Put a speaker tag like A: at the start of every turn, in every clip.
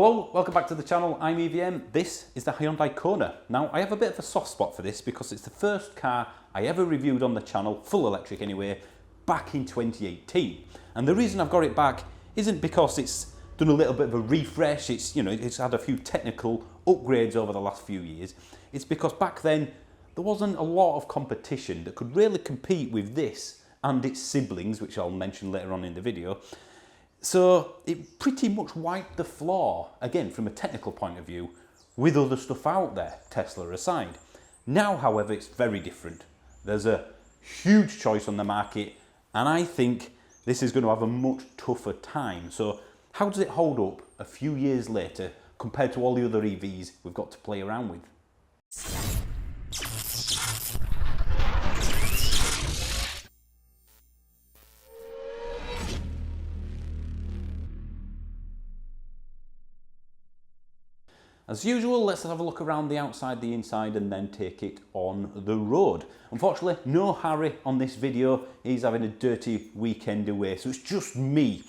A: Hello, welcome back to the channel. I'm EVM. This is the Hyundai Kona. Now, I have a bit of a soft spot for this because it's the first car I ever reviewed on the channel, full electric anyway, back in 2018. And the reason I've got it back isn't because it's done a little bit of a refresh, it's had a few technical upgrades over the last few years. It's because back then there wasn't a lot of competition that could really compete with this and its siblings, which I'll mention later on in the video. So it pretty much wiped the floor, again from a technical point of view, with other stuff out there, Tesla aside. Now, however, it's very different. There's a huge choice on the market, and I think this is going to have a much tougher time. So how does it hold up a few years later compared to all the other EVs we've got to play around with? As usual, let's have a look around the outside, the inside, and then take it on the road. Unfortunately, no Harry on this video. He's having a dirty weekend away, so it's just me.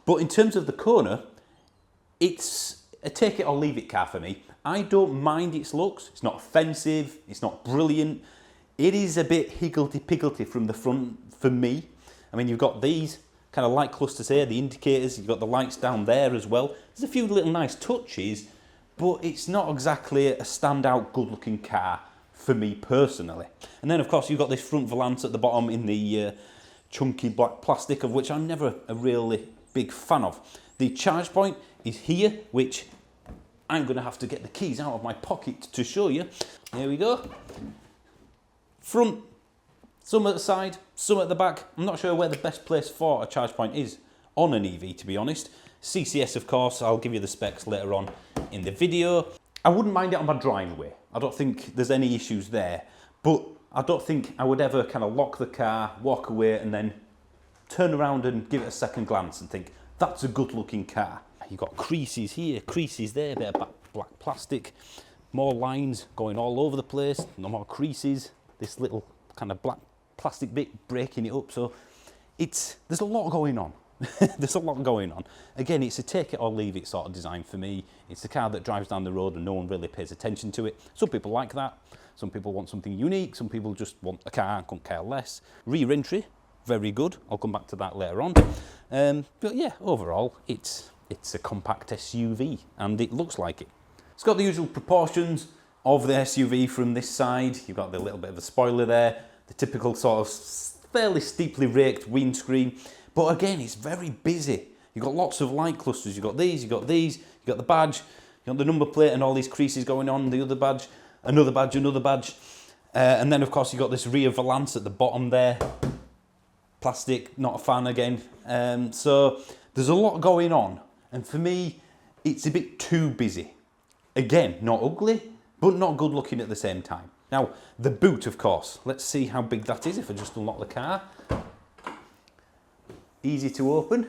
A: But in terms of the Kona, it's a take it or leave it car for me. I don't mind its looks. It's not offensive. It's not brilliant. It is a bit higgledy-piggledy from the front for me. I mean, you've got these kind of light clusters here, the indicators. You've got the lights down there as well. There's a few little nice touches, but it's not exactly a standout good-looking car for me personally. And then, of course, you've got this front valance at the bottom in the chunky black plastic, of which I'm never a really big fan of. The charge point is here, which I'm going to have to get the keys out of my pocket to show you. There we go. Front, some at the side, some at the back. I'm not sure where the best place for a charge point is on an EV, to be honest. CCS, of course, I'll give you the specs later on in the video. I wouldn't mind it on my driveway. I don't think there's any issues there, but I don't think I would ever kind of lock the car, walk away, and then turn around and give it a second glance and think, that's a good looking car. You've got creases here, creases there, a bit of black plastic, more lines going all over the place, no more creases, this little kind of black plastic bit breaking it up. So there's a lot going on. There's a lot going on. Again, it's a take it or leave it sort of design for me. It's the car that drives down the road and no one really pays attention to it. Some people like that. Some people want something unique. Some people just want a car and couldn't care less. Rear entry, very good. I'll come back to that later on. But yeah, overall, it's a compact SUV and it looks like it. It's got the usual proportions of the SUV from this side. You've got the little bit of a spoiler there, the typical sort of fairly steeply raked windscreen. But again, it's very busy. You've got lots of light clusters. You've got these, you've got these, you've got the badge, you've got the number plate and all these creases going on, the other badge, another badge, another badge. And then, of course, you've got this rear valance at the bottom there. Plastic, not a fan again. So there's a lot going on. And for me, it's a bit too busy. Again, not ugly, but not good looking at the same time. Now, the boot, of course. Let's see how big that is if I just unlock the car. Easy to open.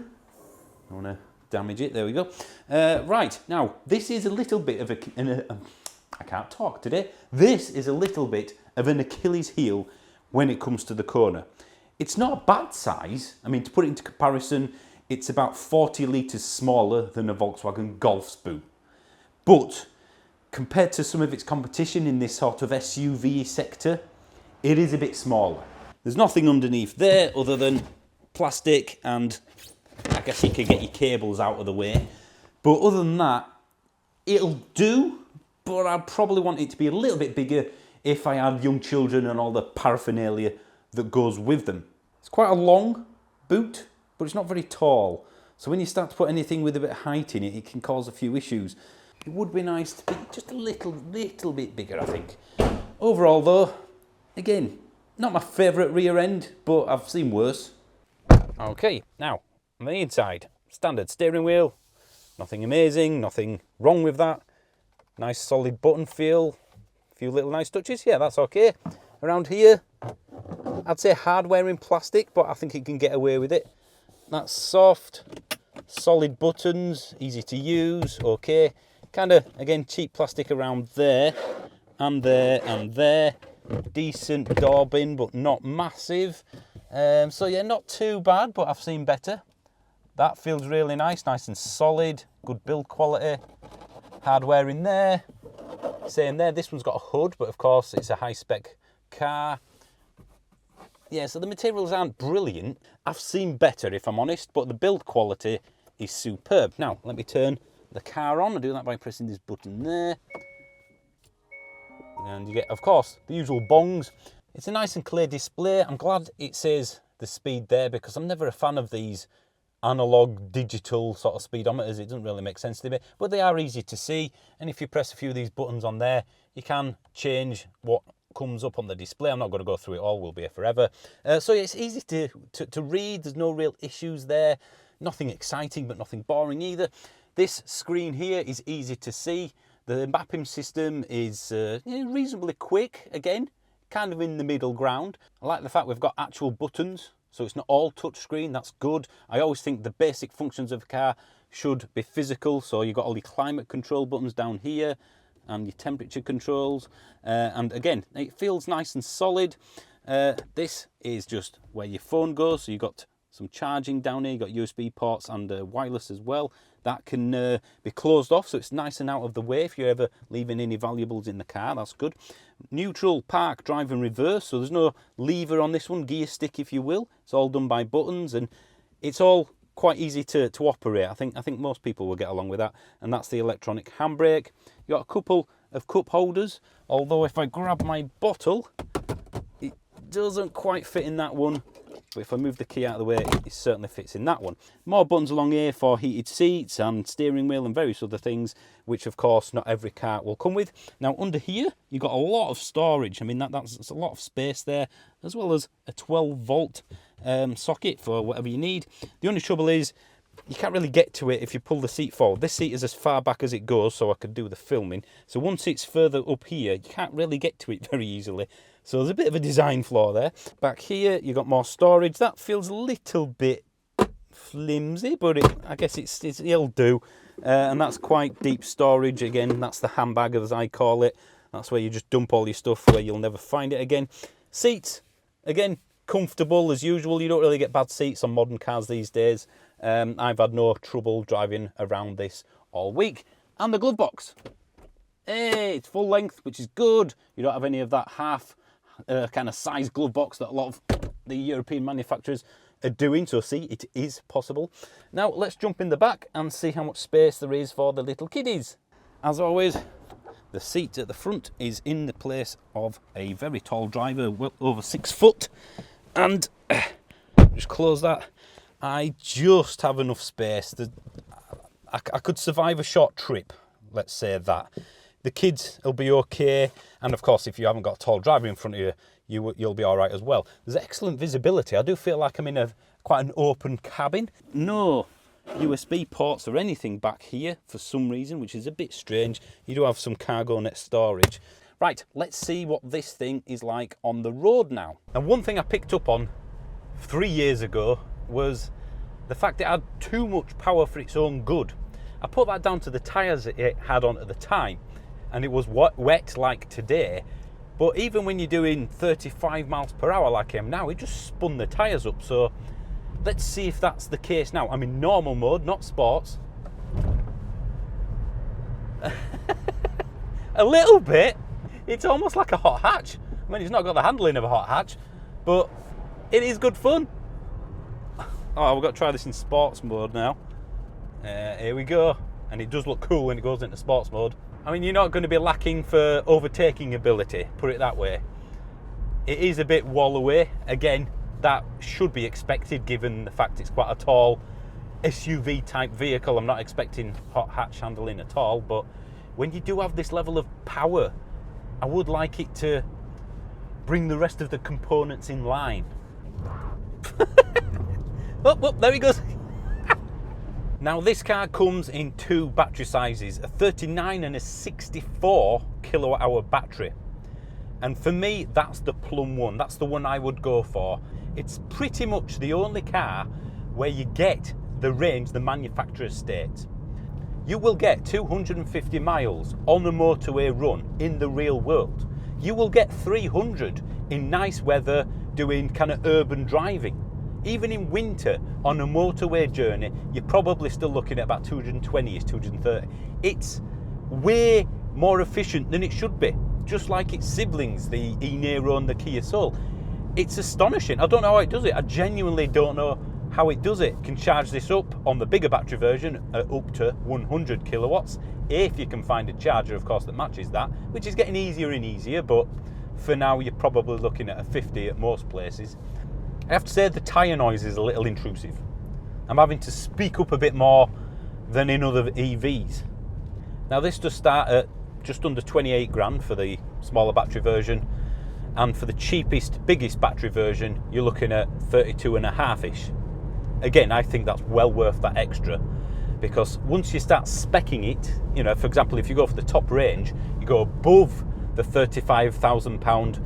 A: Don't want to damage it. There we go. Right, now, this is a little bit of I can't talk today. This is a little bit of an Achilles heel when it comes to the Kona. It's not a bad size. I mean, to put it into comparison, it's about 40 litres smaller than a Volkswagen Golf's boot. But compared to some of its competition in this sort of SUV sector, it is a bit smaller. There's nothing underneath there other than plastic, and I guess you could get your cables out of the way. But other than that, it'll do, but I'd probably want it to be a little bit bigger if I had young children and all the paraphernalia that goes with them. It's quite a long boot, but it's not very tall. So when you start to put anything with a bit of height in it, it can cause a few issues. It would be nice to be just a little bit bigger, I think. Overall though, again, not my favourite rear end, but I've seen worse. Okay, now, on the inside, standard steering wheel, nothing amazing, nothing wrong with that. Nice solid button feel, a few little nice touches, yeah, that's okay. Around here, I'd say hardware in plastic, but I think it can get away with it. That's soft, solid buttons, easy to use, okay. Kind of, again, cheap plastic around there, and there, and there. Decent door bin, but not massive. So yeah, not too bad, but I've seen better. That feels really nice, nice and solid, good build quality. hardware in there. Same there, this one's got a hood, but of course it's a high-spec car. Yeah, so the materials aren't brilliant. I've seen better, if I'm honest, but the build quality is superb. Now, let me turn the car on. I do that by pressing this button there. And you get, of course, the usual bongs. It's a nice and clear display. I'm glad it says the speed there, because I'm never a fan of these analog digital sort of speedometers. It doesn't really make sense to me, but they are easy to see. And if you press a few of these buttons on there, you can change what comes up on the display. I'm not going to go through it all, we'll be here forever. So yeah, it's easy to read. There's no real issues there. Nothing exciting, but nothing boring either. This screen here is easy to see. The mapping system is reasonably quick, again, kind of in the middle ground. I like the fact we've got actual buttons, so it's not all touchscreen. That's good. I always think the basic functions of a car should be physical, so you've got all your climate control buttons down here and your temperature controls. And again, it feels nice and solid. This is just where your phone goes, so you've got some charging down here, you've got USB ports and wireless as well. That can be closed off, so it's nice and out of the way if you're ever leaving any valuables in the car. That's good. Neutral, park, drive and reverse, so there's no lever on this one, gear stick if you will. It's all done by buttons, and it's all quite easy to operate. I think most people will get along with that. And that's the electronic handbrake. You've got a couple of cup holders, although if I grab my bottle, it doesn't quite fit in that one. But if I move the key out of the way, it certainly fits in that one. More buttons along here for heated seats and steering wheel and various other things, which of course not every car will come with. Now under here, you've got a lot of storage. I mean, that's a lot of space there, as well as a 12-volt socket for whatever you need. The only trouble is, you can't really get to it if you pull the seat forward. This seat is as far back as it goes, so I could do the filming. So once it's further up here, you can't really get to it very easily. So there's a bit of a design flaw there. Back here, you've got more storage. That feels a little bit flimsy, but I guess it'll do. And that's quite deep storage. Again, that's the handbag, as I call it. That's where you just dump all your stuff where you'll never find it again. Seats, again, comfortable as usual. You don't really get bad seats on modern cars these days. I've had no trouble driving around this all week. And the glove box. Hey, it's full length, which is good. You don't have any of that half kind of size glove box that a lot of the European manufacturers are doing. So see, it is possible. Now let's jump in the back and see how much space there is for the little kiddies. As always, the seat at the front is in the place of a very tall driver, well over 6 foot. And just close that. I just have enough space. I could survive a short trip, let's say that. The kids will be okay, and of course if you haven't got a tall driver in front of you, you'll be all right as well. There's excellent visibility. I do feel like I'm in quite an open cabin. No USB ports or anything back here for some reason, which is a bit strange. You do have some cargo net storage. Right, let's see what this thing is like on the road now. And one thing I picked up on 3 years ago was the fact it had too much power for its own good. I put that down to the tyres it had on at the time, and it was wet like today, but even when you're doing 35 miles per hour like I am now, it just spun the tyres up. So let's see if that's the case now. I'm in normal mode, not sports. A little bit. It's almost like a hot hatch. I mean, it's not got the handling of a hot hatch, but it is good fun. Oh, we've got to try this in sports mode now. Here we go. And it does look cool when it goes into sports mode. I mean, you're not going to be lacking for overtaking ability, put it that way. It is a bit wallowy. Again, that should be expected given the fact it's quite a tall SUV type vehicle. I'm not expecting hot hatch handling at all, but when you do have this level of power, I would like it to bring the rest of the components in line. Oh, there he goes. Now this car comes in 2 battery sizes, a 39 and a 64 kilowatt hour battery. And for me, that's the plum one. That's the one I would go for. It's pretty much the only car where you get the range the manufacturer states. You will get 250 miles on a motorway run in the real world. You will get 300 in nice weather doing kind of urban driving. Even in winter on a motorway journey, you're probably still looking at about 220-230. It's way more efficient than it should be, just like its siblings, the e-Niro and the Kia Soul. It's astonishing. I don't know how it does it. I genuinely don't know how it does it. Can charge this up on the bigger battery version at up to 100 kilowatts, if you can find a charger, of course, that matches that, which is getting easier and easier, but for now you're probably looking at a 50 at most places. I have to say the tyre noise is a little intrusive. I'm having to speak up a bit more than in other EVs. Now this does start at just under 28 grand for the smaller battery version, and for the cheapest, biggest battery version, you're looking at 32.5-ish. Again, I think that's well worth that extra, because once you start speccing it, you know, for example, if you go for the top range, you go above the £35,000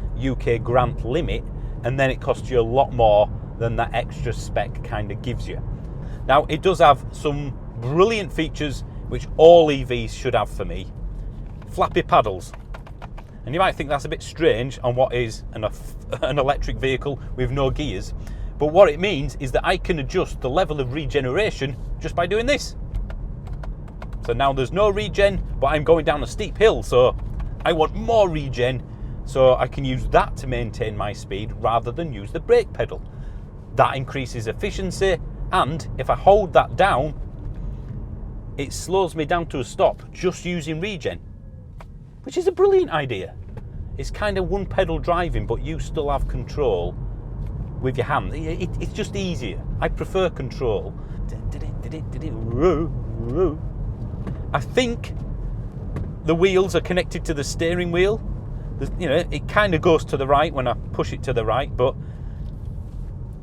A: UK grant limit, and then it costs you a lot more than that extra spec kind of gives you. Now, it does have some brilliant features which all EVs should have for me. Flappy paddles. And you might think that's a bit strange on what is an electric vehicle with no gears. But what it means is that I can adjust the level of regeneration just by doing this. So now there's no regen, but I'm going down a steep hill, so I want more regen, so I can use that to maintain my speed rather than use the brake pedal. That increases efficiency, and if I hold that down, it slows me down to a stop just using regen, which is a brilliant idea. It's kind of one pedal driving, but you still have control with your hand. It's just easier. I prefer control. I think the wheels are connected to the steering wheel. You know, it kind of goes to the right when I push it to the right, but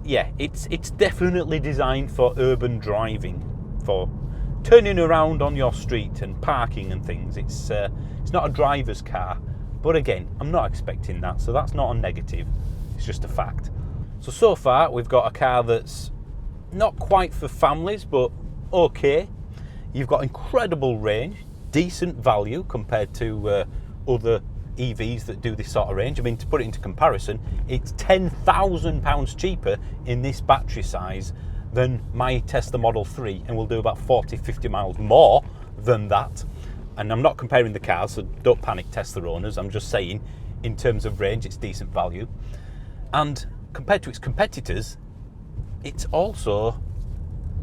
A: yeah, it's definitely designed for urban driving, for turning around on your street and parking and things. It's not a driver's car, but again, I'm not expecting that, so that's not a negative. It's just a fact. So far, we've got a car that's not quite for families, but okay. You've got incredible range, decent value compared to other EVs that do this sort of range. I mean, to put it into comparison, it's £10,000 cheaper in this battery size than my Tesla Model 3, and will do about 40-50 miles more than that. And I'm not comparing the cars, so don't panic, Tesla owners. I'm just saying, in terms of range, it's decent value. And compared to its competitors, it's also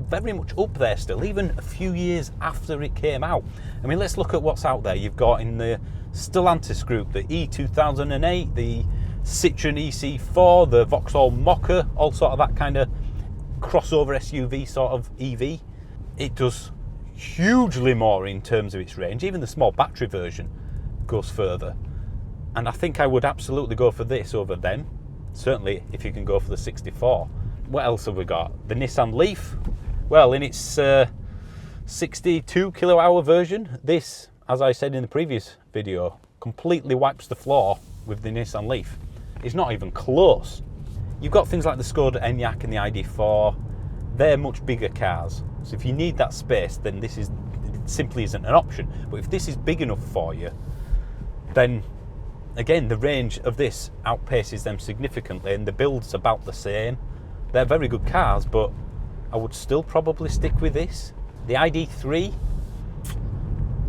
A: very much up there still, even a few years after it came out. I mean, let's look at what's out there. You've got in the Stellantis group the E2008, the Citroen EC4, the Vauxhall Mokka, all sort of that kind of crossover SUV sort of EV. It does hugely more in terms of its range. Even the small battery version goes further. And I think I would absolutely go for this over them. Certainly if you can go for the 64. What else have we got? The Nissan Leaf. Well, in its 62 kWh version, this, as I said in the previous video, completely wipes the floor with the Nissan Leaf. It's not even close. You've got things like the Skoda Enyaq and the ID4. They're much bigger cars. So if you need that space, then this simply isn't an option. But if this is big enough for you, then again, the range of this outpaces them significantly, and the build's about the same. They're very good cars, but I would still probably stick with this. The ID3,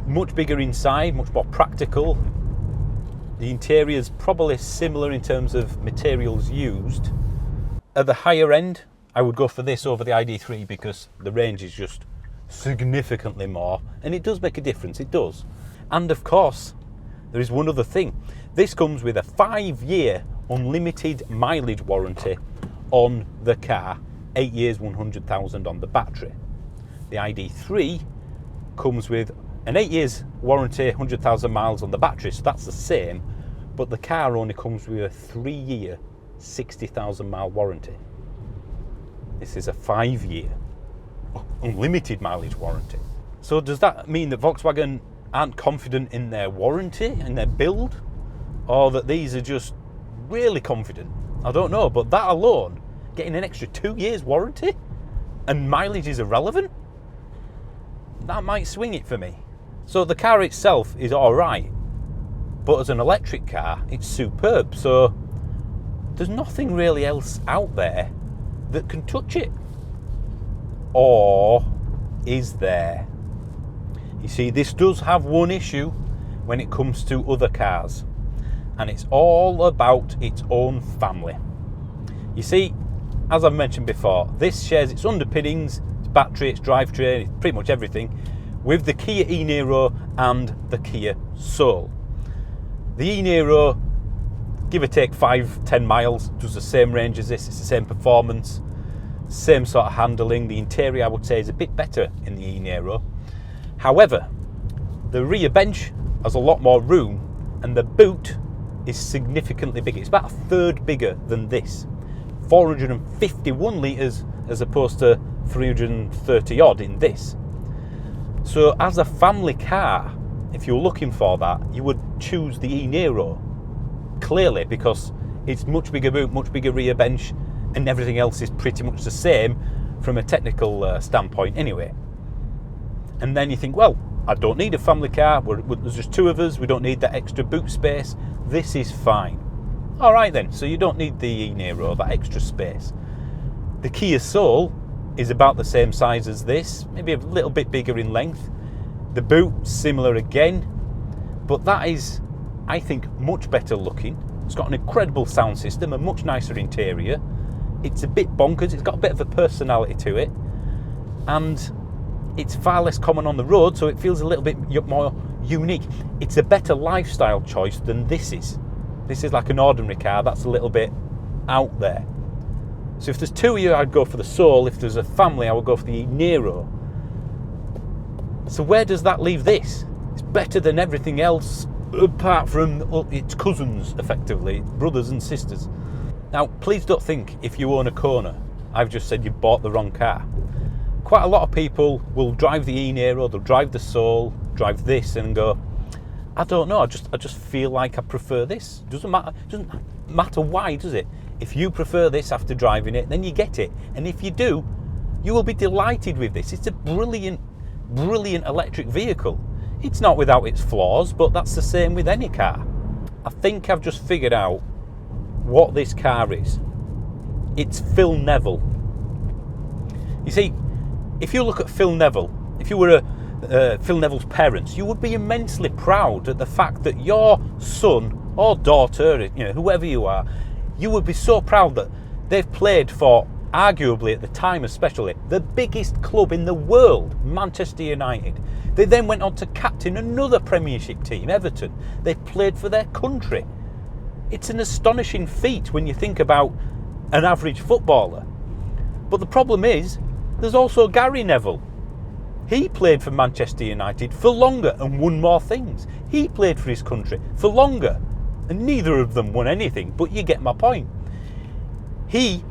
A: much bigger inside, much more practical. The interior's probably similar in terms of materials used. At the higher end, I would go for this over the ID3 because the range is just significantly more, and it does make a difference, it does. And of course, there is one other thing. This comes with a 5-year unlimited mileage warranty on the car, 8 years, 100,000 on the battery. The ID3 comes with an 8 years warranty, 100,000 miles on the battery, so that's the same, but the car only comes with a 3-year, 60,000 mile warranty. This is a 5-year unlimited mileage warranty. So does that mean that Volkswagen aren't confident in their warranty, in their build, or that these are just really confident? I don't know, but that alone, getting an extra 2 years warranty and mileage is irrelevant, that might swing it for me. So the car itself is all right, but as an electric car, it's superb. So there's nothing really else out there that can touch it. Or is there? You see, this does have one issue when it comes to other cars, and it's all about its own family. You see, as I've mentioned before, this shares its underpinnings, its battery, its drivetrain, it's pretty much everything, with the Kia e-Niro and the Kia Soul. The e-Niro, give or take 5-10 miles, does the same range as this, it's the same performance, same sort of handling. The interior, I would say, is a bit better in the e-Niro. However, the rear bench has a lot more room, and the boot is significantly bigger. It's about a third bigger than this. 451 litres as opposed to 330 odd in this. So as a family car, if you're looking for that, you would choose the e-Niro, clearly, because it's much bigger boot, much bigger rear bench, and everything else is pretty much the same from a technical standpoint anyway. And then you think, well, I don't need a family car, there's just two of us, we don't need that extra boot space, this is fine. All right then, so you don't need the e-Niro, that extra space. The Kia Soul is about the same size as this, maybe a little bit bigger in length. The boot, similar again, but that is, I think, much better looking. It's got an incredible sound system, a much nicer interior. It's a bit bonkers, it's got a bit of a personality to it, and it's far less common on the road, so it feels a little bit more unique. It's a better lifestyle choice than this is. This is like an ordinary car, that's a little bit out there. So if there's two of you, I'd go for the Soul. If there's a family, I would go for the e-Niro. So where does that leave this? It's better than everything else, apart from its cousins, effectively, brothers and sisters. Now, please don't think if you own a Kona, I've just said you bought the wrong car. Quite a lot of people will drive the e-Niro, they'll drive the Soul, drive this and go, I don't know, I just feel like I prefer this. Doesn't matter why, does it? If you prefer this after driving it, then you get it. And if you do, you will be delighted with this. It's a brilliant, brilliant electric vehicle. It's not without its flaws, but that's the same with any car. I think I've just figured out what this car is. It's Phil Neville. You see, if you look at Phil Neville, if you were Phil Neville's parents, you would be immensely proud at the fact that your son or daughter, whoever you are, you would be so proud that they've played for, arguably at the time especially, the biggest club in the world, Manchester United. They then went on to captain another Premiership team, Everton. They've played for their country. It's an astonishing feat when you think about an average footballer. But the problem is, there's also Gary Neville. He played for Manchester United for longer and won more things. He played for his country for longer, and neither of them won anything, but you get my point. He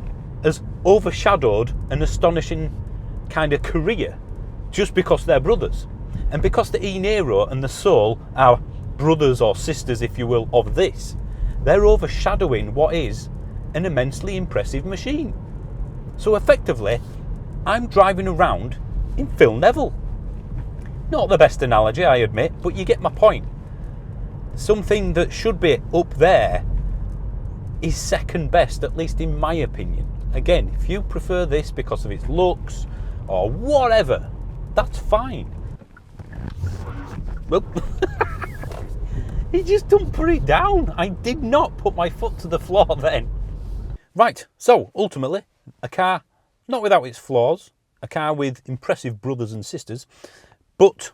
A: has overshadowed an astonishing kind of career just because they're brothers. And because the e-Niro and the Soul are brothers or sisters, if you will, of this, they're overshadowing what is an immensely impressive machine. So effectively, I'm driving around in Phil Neville. Not the best analogy, I admit, but you get my point. Something that should be up there is second best, at least in my opinion. Again, if you prefer this because of its looks or whatever, that's fine. Well, he just don't put it down. I did not put my foot to the floor then. Right, so ultimately, a car not without its flaws, a car with impressive brothers and sisters, but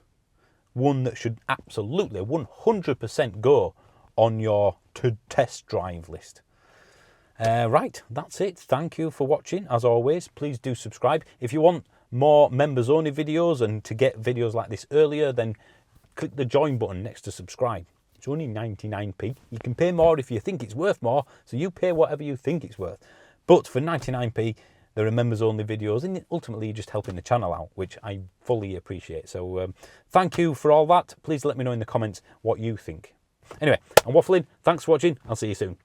A: one that should absolutely 100% go on your to-test drive list. Right, that's it. Thank you for watching. As always, please do subscribe. If you want more members-only videos and to get videos like this earlier, then click the join button next to subscribe. It's only 99p. You can pay more if you think it's worth more, so you pay whatever you think it's worth. But for 99p, there are members-only videos, and ultimately you're just helping the channel out, which I fully appreciate. So thank you for all that. Please let me know in the comments what you think. Anyway, I'm waffling. Thanks for watching. I'll see you soon.